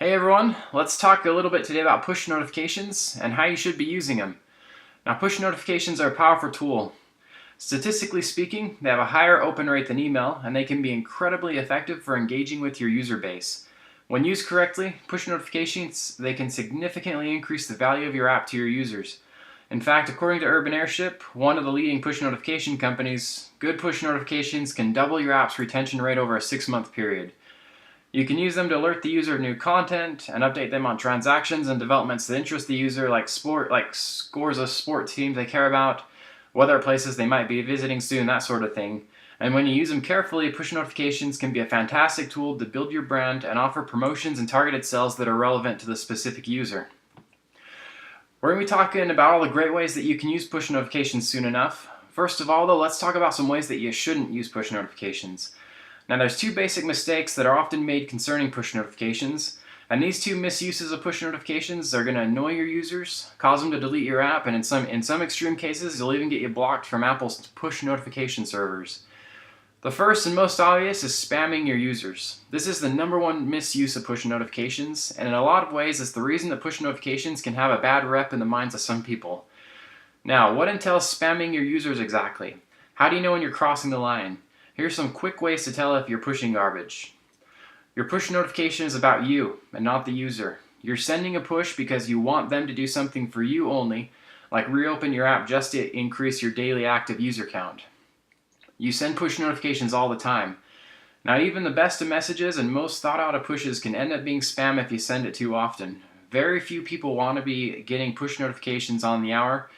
Hey everyone, let's talk a little bit today about push notifications and how you should be using them. Now, push notifications are a powerful tool. Statistically speaking, they have a higher open rate than email, and they can be incredibly effective for engaging with your user base. When used correctly, push notifications, they can significantly increase the value of your app to your users. In fact, according to Urban Airship, one of the leading push notification companies, good push notifications can double your app's retention rate over a 6-month period. You can use them to alert the user of new content and update them on transactions and developments that interest the user, like scores of sport teams they care about, weather places they might be visiting soon, that sort of thing. And when you use them carefully, push notifications can be a fantastic tool to build your brand and offer promotions and targeted sales that are relevant to the specific user. We're going to be talking about all the great ways that you can use push notifications soon enough. First of all, though, let's talk about some ways that you shouldn't use push notifications. Now, there's two basic mistakes that are often made concerning push notifications, and these two misuses of push notifications are going to annoy your users, cause them to delete your app, and in some extreme cases, you'll even get you blocked from Apple's push notification servers. The first and most obvious is spamming your users. This is the number one misuse of push notifications, and in a lot of ways, it's the reason that push notifications can have a bad rep in the minds of some people. Now, what entails spamming your users exactly? How do you know when you're crossing the line? Here's some quick ways to tell if you're pushing garbage. Your push notification is about you and not the user. You're sending a push because you want them to do something for you only, like reopen your app just to increase your daily active user count. You send push notifications all the time. Now, even the best of messages and most thought out of pushes can end up being spam if you send it too often. Very few people want to be getting push notifications on the hour.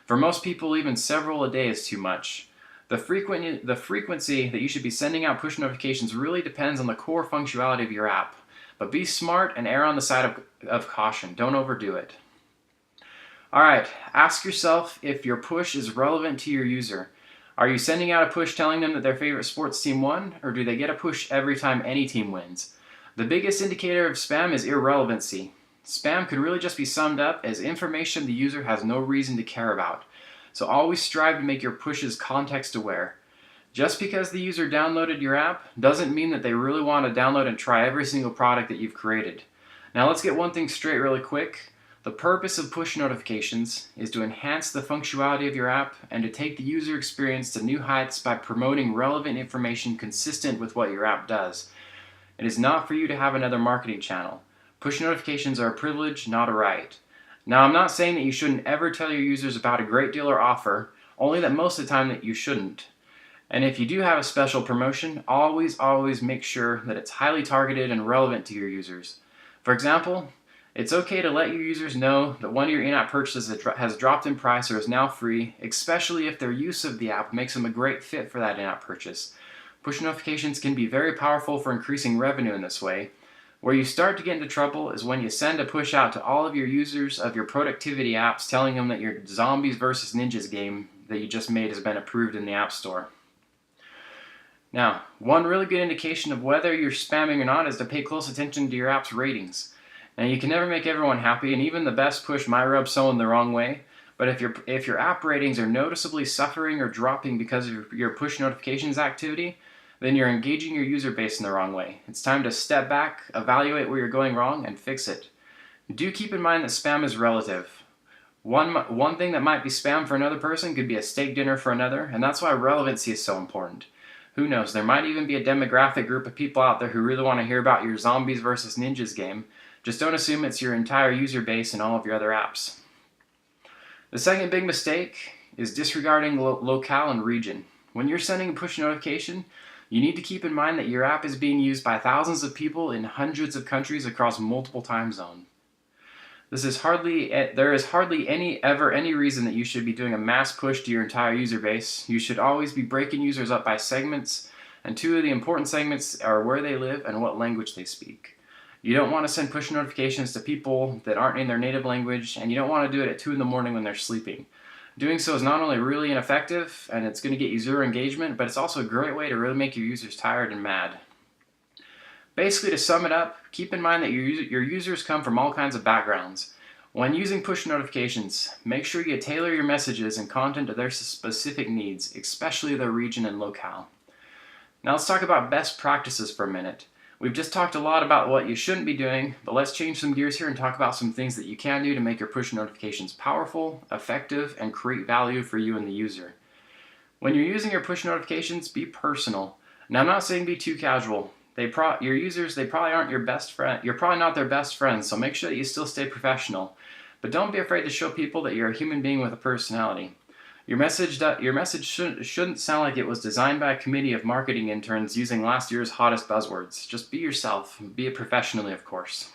For most people, even several a day is too much. The frequency that you should be sending out push notifications really depends on the core functionality of your app. But be smart and err on the side of caution. Don't overdo it. Alright, ask yourself if your push is relevant to your user. Are you sending out a push telling them that their favorite sports team won, or do they get a push every time any team wins? The biggest indicator of spam is irrelevancy. Spam could really just be summed up as information the user has no reason to care about. So always strive to make your pushes context aware. Just because the user downloaded your app doesn't mean that they really want to download and try every single product that you've created. Now let's get one thing straight really quick. The purpose of push notifications is to enhance the functionality of your app and to take the user experience to new heights by promoting relevant information consistent with what your app does. It is not for you to have another marketing channel. Push notifications are a privilege, not a right. Now, I'm not saying that you shouldn't ever tell your users about a great deal or offer, only that most of the time that you shouldn't. And if you do have a special promotion, always make sure that it's highly targeted and relevant to your users. For example, it's okay to let your users know that one of your in-app purchases has dropped in price or is now free, especially if their use of the app makes them a great fit for that in-app purchase. Push notifications can be very powerful for increasing revenue in this way. Where you start to get into trouble is when you send a push out to all of your users of your productivity apps telling them that your Zombies vs. Ninjas game that you just made has been approved in the App Store. Now, one really good indication of whether you're spamming or not is to pay close attention to your app's ratings. Now, you can never make everyone happy, and even the best push might rub someone the wrong way, but if your app ratings are noticeably suffering or dropping because of your push notifications activity, then you're engaging your user base in the wrong way. It's time to step back, evaluate where you're going wrong, and fix it. Do keep in mind that spam is relative. One thing that might be spam for another person could be a steak dinner for another, and that's why relevancy is so important. Who knows, there might even be a demographic group of people out there who really want to hear about your Zombies vs. Ninjas game. Just don't assume it's your entire user base and all of your other apps. The second big mistake is disregarding locale and region. When you're sending a push notification, you need to keep in mind that your app is being used by thousands of people in hundreds of countries across multiple time zones. There is hardly any reason that you should be doing a mass push to your entire user base. You should always be breaking users up by segments, and two of the important segments are where they live and what language they speak. You don't want to send push notifications to people that aren't in their native language, and you don't want to do it at 2 in the morning when they're sleeping. Doing so is not only really ineffective, and it's going to get you zero engagement, but it's also a great way to really make your users tired and mad. Basically, to sum it up, keep in mind that your users come from all kinds of backgrounds. When using push notifications, make sure you tailor your messages and content to their specific needs, especially their region and locale. Now let's talk about best practices for a minute. We've just talked a lot about what you shouldn't be doing, but let's change some gears here and talk about some things that you can do to make your push notifications powerful, effective, and create value for you and the user. When you're using your push notifications, be personal. Now, I'm not saying be too casual. Your users, they probably aren't your best friend. You're probably not their best friends, so make sure that you still stay professional. But don't be afraid to show people that you're a human being with a personality. Your message shouldn't sound like it was designed by a committee of marketing interns using last year's hottest buzzwords. Just be yourself. Be it professionally, of course.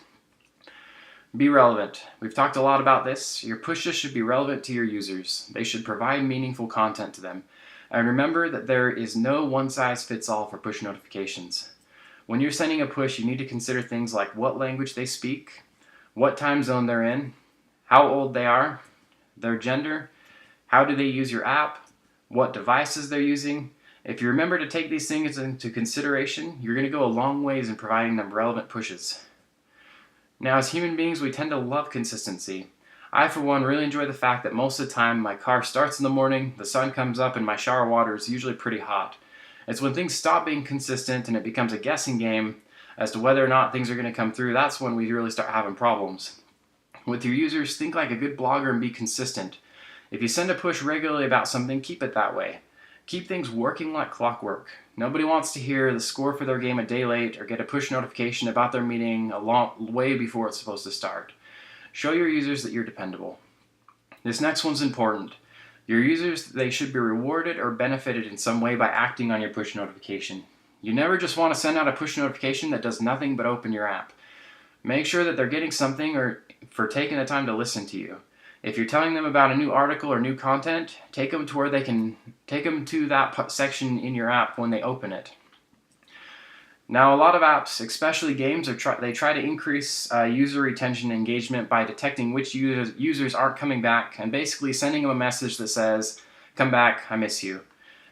Be relevant. We've talked a lot about this. Your pushes should be relevant to your users. They should provide meaningful content to them. And remember that there is no one-size-fits-all for push notifications. When you're sending a push, you need to consider things like what language they speak, what time zone they're in, how old they are, their gender, how do they use your app, what devices they're using. If you remember to take these things into consideration, you're going to go a long ways in providing them relevant pushes. Now, as human beings, we tend to love consistency. I, for one, really enjoy the fact that most of the time my car starts in the morning, the sun comes up, and my shower water is usually pretty hot. It's when things stop being consistent and it becomes a guessing game as to whether or not things are going to come through, that's when we really start having problems. With your users, think like a good blogger and be consistent. If you send a push regularly about something, keep it that way. Keep things working like clockwork. Nobody wants to hear the score for their game a day late or get a push notification about their meeting way before it's supposed to start. Show your users that you're dependable. This next one's important. Your users, they should be rewarded or benefited in some way by acting on your push notification. You never just want to send out a push notification that does nothing but open your app. Make sure that they're getting something or for taking the time to listen to you. If you're telling them about a new article or new content, take them to where they can take them to that section in your app when they open it. Now, a lot of apps, especially games, they try to increase user retention and engagement by detecting which users aren't coming back and basically sending them a message that says, "Come back, I miss you."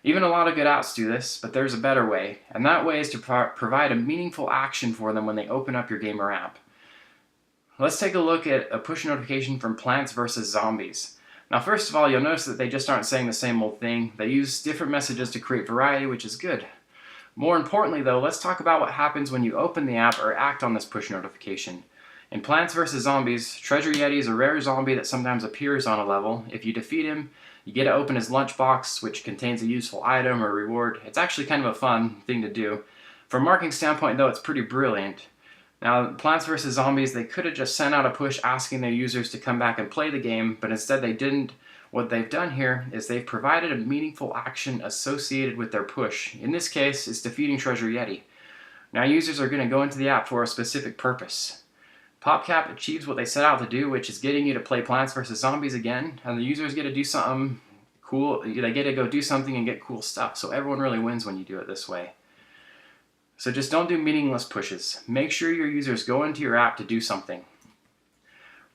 Even a lot of good apps do this, but there's a better way, and that way is to provide a meaningful action for them when they open up your game or app. Let's take a look at a push notification from Plants vs. Zombies. Now, first of all, you'll notice that they just aren't saying the same old thing. They use different messages to create variety, which is good. More importantly, though, let's talk about what happens when you open the app or act on this push notification. In Plants vs. Zombies, Treasure Yeti is a rare zombie that sometimes appears on a level. If you defeat him, you get to open his lunchbox, which contains a useful item or reward. It's actually kind of a fun thing to do. From a marketing standpoint, though, it's pretty brilliant. Now, Plants vs. Zombies, they could have just sent out a push asking their users to come back and play the game, but instead they didn't. What they've done here is they've provided a meaningful action associated with their push. In this case, it's defeating Treasure Yeti. Now, users are going to go into the app for a specific purpose. PopCap achieves what they set out to do, which is getting you to play Plants vs. Zombies again, and the users get to do something cool. They get to go do something and get cool stuff, so everyone really wins when you do it this way. So just don't do meaningless pushes. Make sure your users go into your app to do something.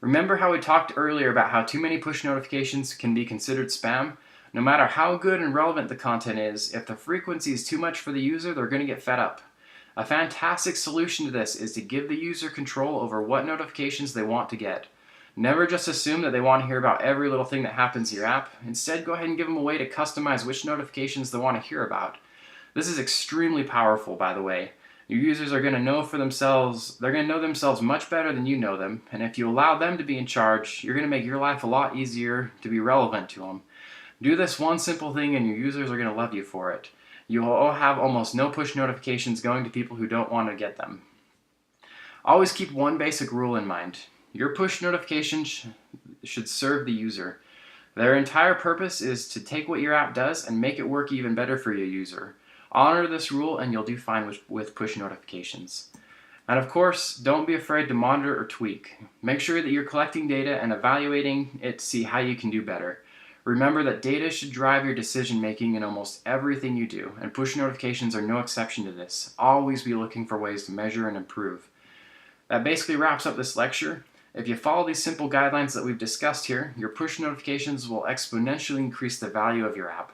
Remember how we talked earlier about how too many push notifications can be considered spam? No matter how good and relevant the content is, if the frequency is too much for the user, they're going to get fed up. A fantastic solution to this is to give the user control over what notifications they want to get. Never just assume that they want to hear about every little thing that happens in your app. Instead, go ahead and give them a way to customize which notifications they want to hear about. This is extremely powerful, by the way. Your users are going to know for themselves, they're going to know themselves much better than you know them, and if you allow them to be in charge, you're going to make your life a lot easier to be relevant to them. Do this one simple thing and your users are going to love you for it. You will have almost no push notifications going to people who don't want to get them. Always keep one basic rule in mind. Your push notifications should serve the user. Their entire purpose is to take what your app does and make it work even better for your user. Honor this rule and you'll do fine with push notifications. And of course, don't be afraid to monitor or tweak. Make sure that you're collecting data and evaluating it to see how you can do better. Remember that data should drive your decision making in almost everything you do, and push notifications are no exception to this. Always be looking for ways to measure and improve. That basically wraps up this lecture. If you follow these simple guidelines that we've discussed here, your push notifications will exponentially increase the value of your app.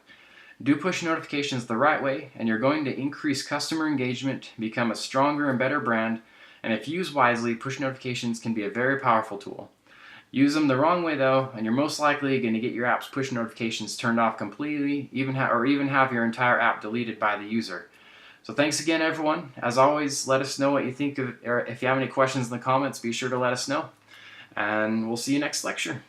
Do push notifications the right way, and you're going to increase customer engagement, become a stronger and better brand, and if used wisely, push notifications can be a very powerful tool. Use them the wrong way though, and you're most likely going to get your app's push notifications turned off completely, or even have your entire app deleted by the user. So thanks again, everyone. As always, let us know what you think of, or if you have any questions in the comments, be sure to let us know. And we'll see you next lecture.